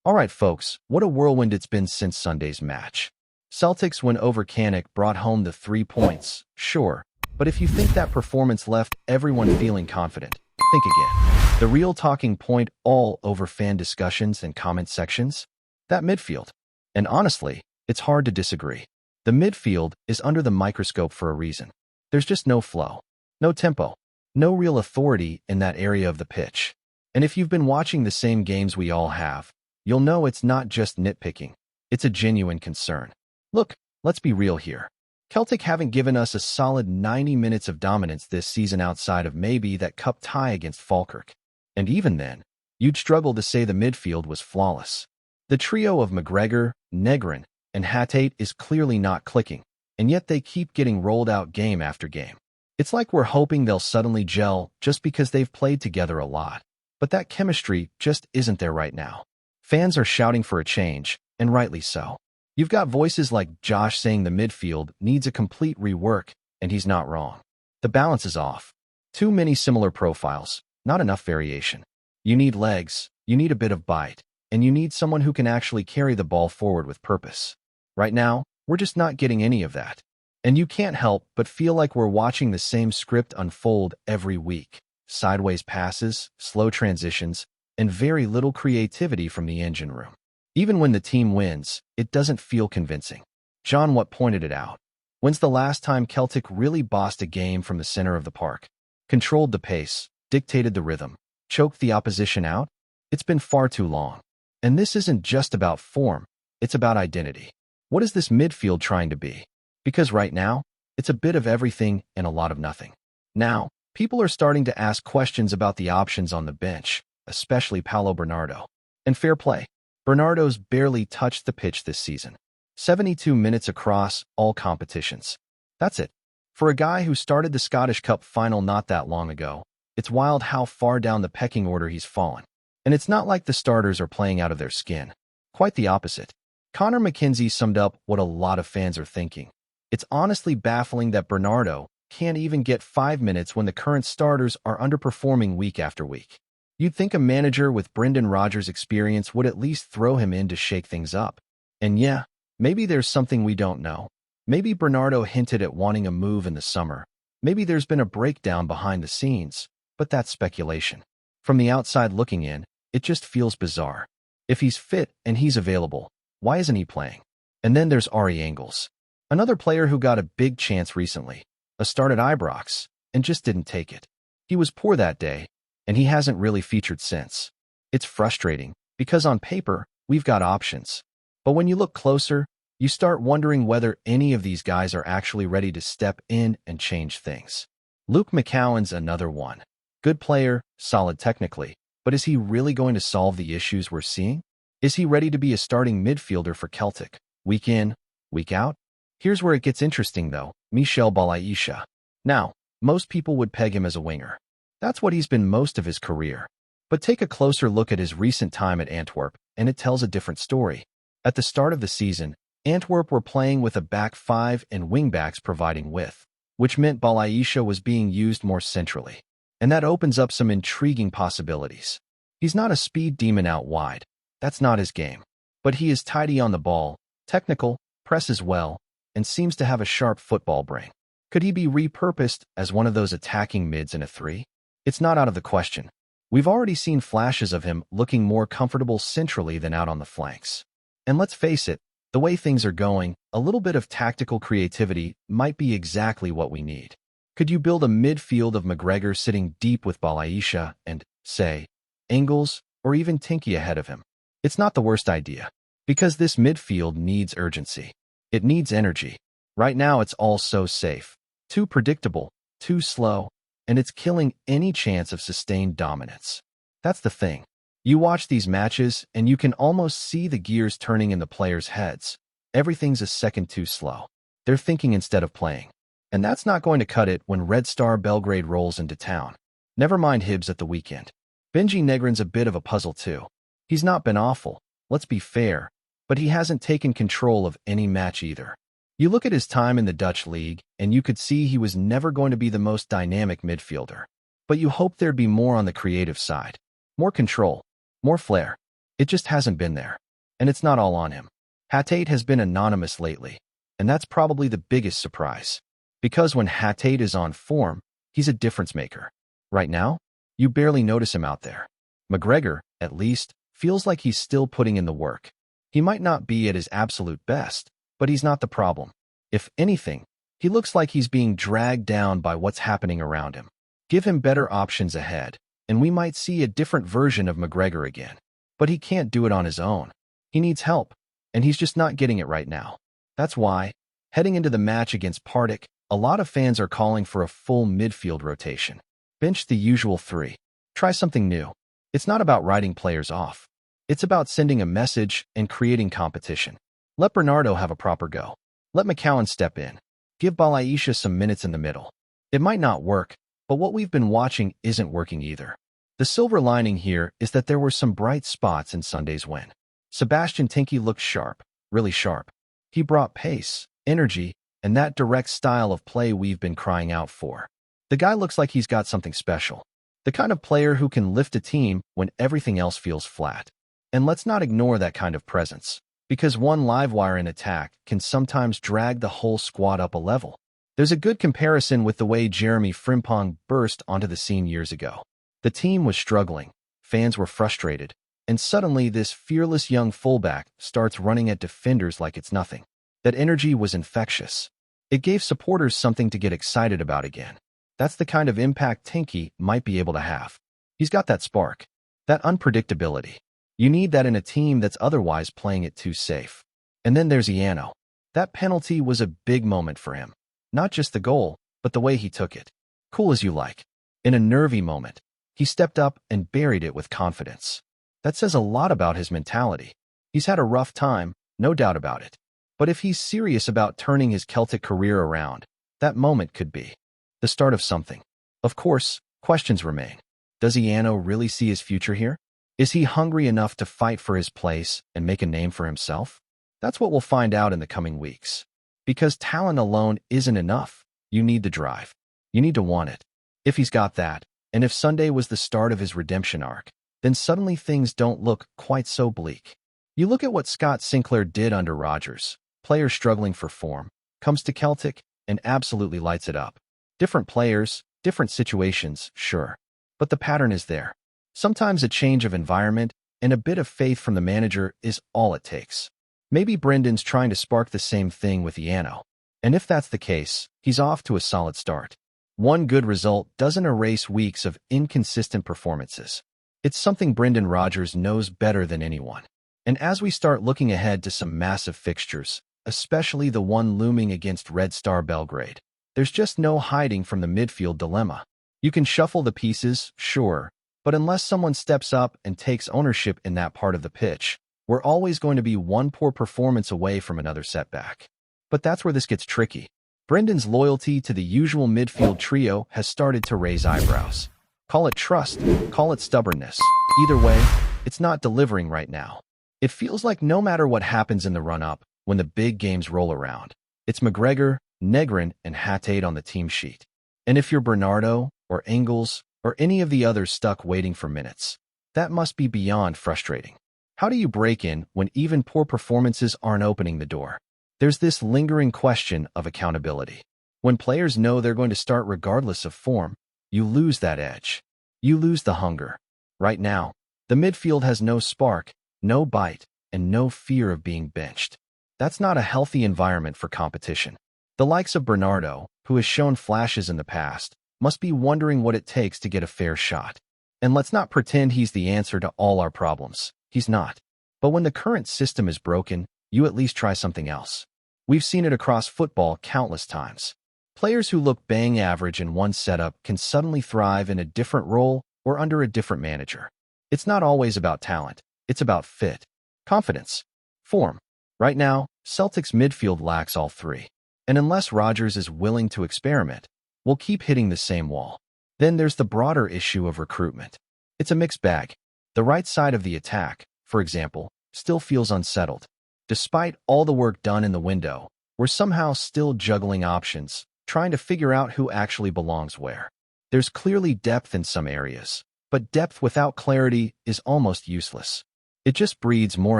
Alright folks, what a whirlwind it's been since Sunday's match. Celtics win over Canuck brought home the 3 points, sure, but if you think that performance left everyone feeling confident, think again. The real talking point all over fan discussions and comment sections? That midfield. And honestly, it's hard to disagree. The midfield is under the microscope for a reason. There's just no flow, no tempo, no real authority in that area of the pitch. And if you've been watching the same games we all have, you'll know it's not just nitpicking. It's a genuine concern. Look, let's be real here. Celtic haven't given us a solid 90 minutes of dominance this season outside of maybe that cup tie against Falkirk. And even then, you'd struggle to say the midfield was flawless. The trio of McGregor, Negrin, and Hatate is clearly not clicking, and yet they keep getting rolled out game after game. It's like we're hoping they'll suddenly gel just because they've played together a lot. But that chemistry just isn't there right now. Fans are shouting for a change, and rightly so. You've got voices like Josh saying the midfield needs a complete rework, and he's not wrong. The balance is off. Too many similar profiles, not enough variation. You need legs, you need a bit of bite, and you need someone who can actually carry the ball forward with purpose. Right now, we're just not getting any of that. And you can't help but feel like we're watching the same script unfold every week. Sideways passes, slow transitions, and very little creativity from the engine room. Even when the team wins, it doesn't feel convincing. John Watt pointed it out. When's the last time Celtic really bossed a game from the center of the park? Controlled the pace, dictated the rhythm, choked the opposition out? It's been far too long. And this isn't just about form, it's about identity. What is this midfield trying to be? Because right now, it's a bit of everything and a lot of nothing. Now, people are starting to ask questions about the options on the bench, especially Paulo Bernardo. And fair play. Bernardo's barely touched the pitch this season. 72 minutes across all competitions. That's it. For a guy who started the Scottish Cup final not that long ago, it's wild how far down the pecking order he's fallen. And it's not like the starters are playing out of their skin. Quite the opposite. Connor McKenzie summed up what a lot of fans are thinking. It's honestly baffling that Bernardo can't even get 5 minutes when the current starters are underperforming week after week. You'd think a manager with Brendan Rodgers' experience would at least throw him in to shake things up. And yeah, maybe there's something we don't know. Maybe Bernardo hinted at wanting a move in the summer. Maybe there's been a breakdown behind the scenes, but that's speculation. From the outside looking in, it just feels bizarre. If he's fit and he's available, why isn't he playing? And then there's Ari Engels, another player who got a big chance recently, a start at Ibrox, and just didn't take it. He was poor that day, and he hasn't really featured since. It's frustrating, because on paper, we've got options. But when you look closer, you start wondering whether any of these guys are actually ready to step in and change things. Luke McCowan's another one. Good player, solid technically, but is he really going to solve the issues we're seeing? Is he ready to be a starting midfielder for Celtic, week in, week out? Here's where it gets interesting though, Michel Balaisha. Now, most people would peg him as a winger. That's what he's been most of his career. But take a closer look at his recent time at Antwerp, and it tells a different story. At the start of the season, Antwerp were playing with a back five and wingbacks providing width, which meant Balaisha was being used more centrally. And that opens up some intriguing possibilities. He's not a speed demon out wide. That's not his game. But he is tidy on the ball, technical, presses well, and seems to have a sharp football brain. Could he be repurposed as one of those attacking mids in a 3? It's not out of the question. We've already seen flashes of him looking more comfortable centrally than out on the flanks. And let's face it, the way things are going, a little bit of tactical creativity might be exactly what we need. Could you build a midfield of McGregor sitting deep with Balaisha and, say, Engels or even Tinky ahead of him? It's not the worst idea, because this midfield needs urgency. It needs energy. Right now it's all so safe, too predictable, too slow, and it's killing any chance of sustained dominance. That's the thing. You watch these matches, and you can almost see the gears turning in the players' heads. Everything's a second too slow. They're thinking instead of playing. And that's not going to cut it when Red Star Belgrade rolls into town. Never mind Hibs at the weekend. Benji Negrin's a bit of a puzzle too. He's not been awful, let's be fair, but he hasn't taken control of any match either. You look at his time in the Dutch league, and you could see he was never going to be the most dynamic midfielder. But you hope there'd be more on the creative side. More control. More flair. It just hasn't been there. And it's not all on him. Hatate has been anonymous lately, and that's probably the biggest surprise. Because when Hatate is on form, he's a difference maker. Right now, you barely notice him out there. McGregor, at least, feels like he's still putting in the work. He might not be at his absolute best, but he's not the problem. If anything, he looks like he's being dragged down by what's happening around him. Give him better options ahead, and we might see a different version of McGregor again. But he can't do it on his own. He needs help, and he's just not getting it right now. That's why, heading into the match against Partick, a lot of fans are calling for a full midfield rotation. Bench the usual three. Try something new. It's not about writing players off. It's about sending a message and creating competition. Let Bernardo have a proper go. Let McCowan step in. Give Balaisha some minutes in the middle. It might not work, but what we've been watching isn't working either. The silver lining here is that there were some bright spots in Sunday's win. Sebastian Tinky looked sharp, really sharp. He brought pace, energy, and that direct style of play we've been crying out for. The guy looks like he's got something special. The kind of player who can lift a team when everything else feels flat. And let's not ignore that kind of presence, because one live wire in attack can sometimes drag the whole squad up a level. There's a good comparison with the way Jeremy Frimpong burst onto the scene years ago. The team was struggling, fans were frustrated, and suddenly this fearless young fullback starts running at defenders like it's nothing. That energy was infectious. It gave supporters something to get excited about again. That's the kind of impact Tinky might be able to have. He's got that spark, that unpredictability. You need that in a team that's otherwise playing it too safe. And then there's Iano. That penalty was a big moment for him. Not just the goal, but the way he took it. Cool as you like. In a nervy moment, he stepped up and buried it with confidence. That says a lot about his mentality. He's had a rough time, no doubt about it. But if he's serious about turning his Celtic career around, that moment could be the start of something. Of course, questions remain. Does Iano really see his future here? Is he hungry enough to fight for his place and make a name for himself? That's what we'll find out in the coming weeks. Because talent alone isn't enough. You need the drive. You need to want it. If he's got that, and if Sunday was the start of his redemption arc, then suddenly things don't look quite so bleak. You look at what Scott Sinclair did under Rodgers, player struggling for form, comes to Celtic, and absolutely lights it up. Different players, different situations, sure. But the pattern is there. Sometimes a change of environment and a bit of faith from the manager is all it takes. Maybe Brendan's trying to spark the same thing with Iano. And if that's the case, he's off to a solid start. One good result doesn't erase weeks of inconsistent performances. It's something Brendan Rodgers knows better than anyone. And as we start looking ahead to some massive fixtures, especially the one looming against Red Star Belgrade, there's just no hiding from the midfield dilemma. You can shuffle the pieces, sure, but unless someone steps up and takes ownership in that part of the pitch, we're always going to be one poor performance away from another setback. But that's where this gets tricky. Brendan's loyalty to the usual midfield trio has started to raise eyebrows. Call it trust, call it stubbornness. Either way, it's not delivering right now. It feels like no matter what happens in the run-up, when the big games roll around, it's McGregor, Negrin, and Hatate on the team sheet. And if you're Bernardo, or Engels, or any of the others stuck waiting for minutes, that must be beyond frustrating. How do you break in when even poor performances aren't opening the door? There's this lingering question of accountability. When players know they're going to start regardless of form, you lose that edge. You lose the hunger. Right now, the midfield has no spark, no bite, and no fear of being benched. That's not a healthy environment for competition. The likes of Bernardo, who has shown flashes in the past, must be wondering what it takes to get a fair shot. And let's not pretend he's the answer to all our problems. He's not. But when the current system is broken, you at least try something else. We've seen it across football countless times. Players who look bang average in one setup can suddenly thrive in a different role or under a different manager. It's not always about talent. It's about fit, confidence, form. Right now, Celtic's midfield lacks all three. And unless Rodgers is willing to experiment, we'll keep hitting the same wall. Then there's the broader issue of recruitment. It's a mixed bag. The right side of the attack, for example, still feels unsettled. Despite all the work done in the window, we're somehow still juggling options, trying to figure out who actually belongs where. There's clearly depth in some areas, but depth without clarity is almost useless. It just breeds more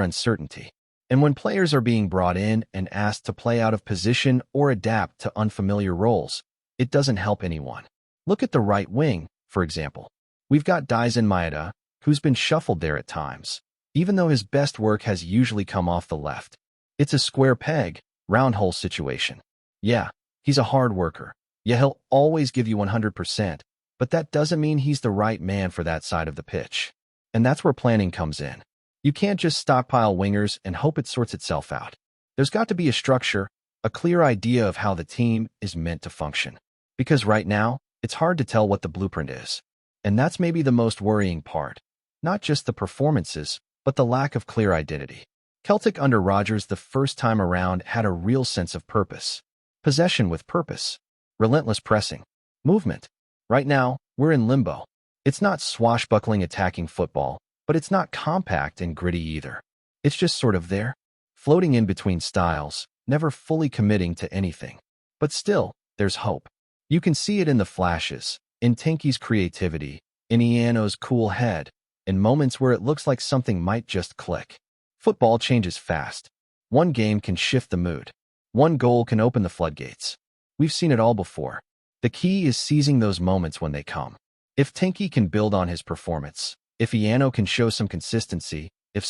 uncertainty. And when players are being brought in and asked to play out of position or adapt to unfamiliar roles, it doesn't help anyone. Look at the right wing, for example. We've got Daisen Maeda, who's been shuffled there at times, even though his best work has usually come off the left. It's a square peg, round hole situation. Yeah, he's a hard worker. Yeah, he'll always give you 100%, but that doesn't mean he's the right man for that side of the pitch. And that's where planning comes in. You can't just stockpile wingers and hope it sorts itself out. There's got to be a structure, a clear idea of how the team is meant to function. Because right now, it's hard to tell what the blueprint is. And that's maybe the most worrying part. Not just the performances, but the lack of clear identity. Celtic under Rodgers the first time around had a real sense of purpose. Possession with purpose. Relentless pressing. Movement. Right now, we're in limbo. It's not swashbuckling attacking football, but it's not compact and gritty either. It's just sort of there, floating in between styles, never fully committing to anything. But still, there's hope. You can see it in the flashes, in Tenki's creativity, in Iano's cool head, in moments where it looks like something might just click. Football changes fast. One game can shift the mood. One goal can open the floodgates. We've seen it all before. The key is seizing those moments when they come. If Tenki can build on his performance, if Iano can show some consistency, if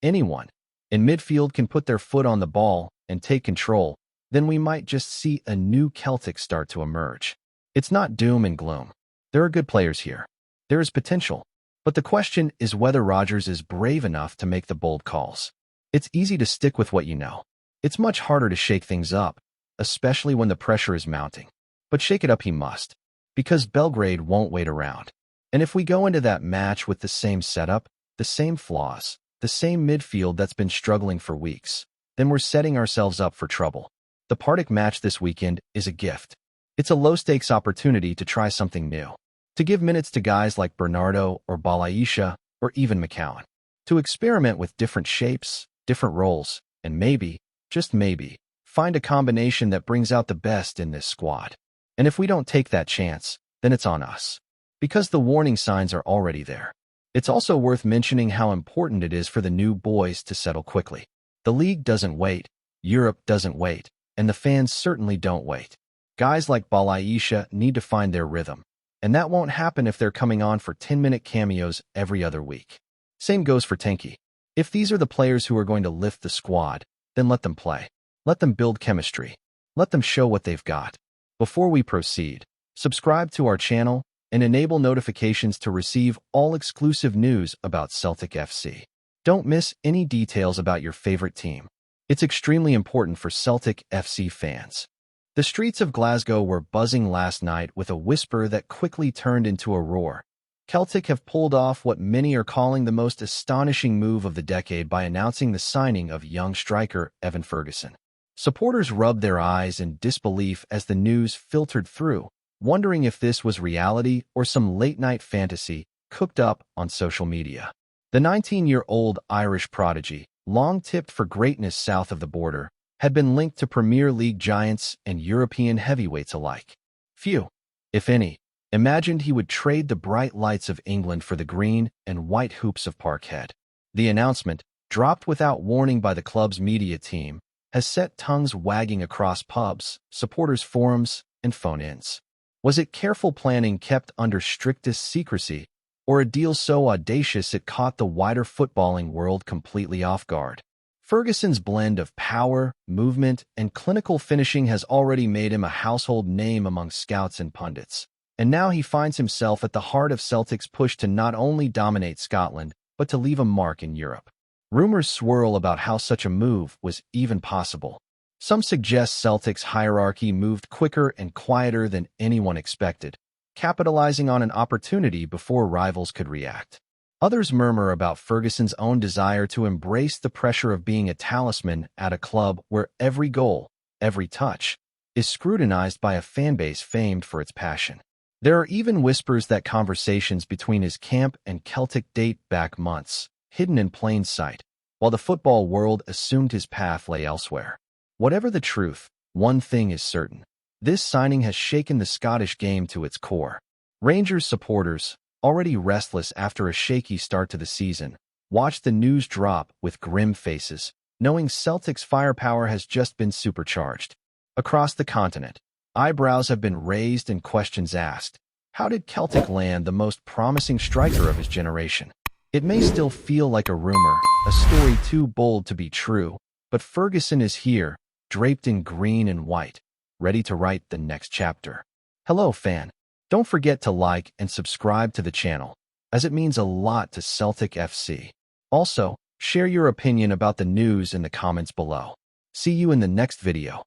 anyone, in midfield can put their foot on the ball and take control, then we might just see a new Celtic start to emerge. It's not doom and gloom. There are good players here. There is potential. But the question is whether Rodgers is brave enough to make the bold calls. It's easy to stick with what you know. It's much harder to shake things up, especially when the pressure is mounting. But shake it up he must, because Belgrade won't wait around. And if we go into that match with the same setup, the same flaws, the same midfield that's been struggling for weeks, then we're setting ourselves up for trouble. The Partick match this weekend is a gift. It's a low-stakes opportunity to try something new, to give minutes to guys like Bernardo or Balaisha or even McCowan, to experiment with different shapes, different roles, and maybe, just maybe, find a combination that brings out the best in this squad. And if we don't take that chance, then it's on us. Because the warning signs are already there. It's also worth mentioning how important it is for the new boys to settle quickly. The league doesn't wait, Europe doesn't wait, and the fans certainly don't wait. Guys like Balaisha need to find their rhythm, and that won't happen if they're coming on for 10-minute cameos every other week. Same goes for Tenki. If these are the players who are going to lift the squad, then let them play. Let them build chemistry. Let them show what they've got. Before we proceed, subscribe to our channel and enable notifications to receive all exclusive news about Celtic FC. Don't miss any details about your favorite team. It's extremely important for Celtic FC fans. The streets of Glasgow were buzzing last night with a whisper that quickly turned into a roar. Celtic have pulled off what many are calling the most astonishing move of the decade by announcing the signing of young striker Evan Ferguson. Supporters rubbed their eyes in disbelief as the news filtered through, wondering if this was reality or some late-night fantasy cooked up on social media. The 19-year-old Irish prodigy, long tipped for greatness south of the border, had been linked to Premier League giants and European heavyweights alike. Few, if any, imagined he would trade the bright lights of England for the green and white hoops of Parkhead. The announcement, dropped without warning by the club's media team, has set tongues wagging across pubs, supporters' forums, and phone-ins. Was it careful planning kept under strictest secrecy, or a deal so audacious it caught the wider footballing world completely off guard? Ferguson's blend of power, movement, and clinical finishing has already made him a household name among scouts and pundits. And now he finds himself at the heart of Celtic's push to not only dominate Scotland, but to leave a mark in Europe. Rumors swirl about how such a move was even possible. Some suggest Celtic's hierarchy moved quicker and quieter than anyone expected, capitalizing on an opportunity before rivals could react. Others murmur about Ferguson's own desire to embrace the pressure of being a talisman at a club where every goal, every touch, is scrutinized by a fanbase famed for its passion. There are even whispers that conversations between his camp and Celtic date back months, hidden in plain sight, while the football world assumed his path lay elsewhere. Whatever the truth, one thing is certain. This signing has shaken the Scottish game to its core. Rangers supporters, already restless after a shaky start to the season, watch the news drop with grim faces, knowing Celtic's firepower has just been supercharged. Across the continent, eyebrows have been raised and questions asked. How did Celtic land the most promising striker of his generation? It may still feel like a rumor, a story too bold to be true, but Ferguson is here, draped in green and white, ready to write the next chapter. Hello, fan. Don't forget to like and subscribe to the channel, as it means a lot to Celtic FC. Also, share your opinion about the news in the comments below. See you in the next video.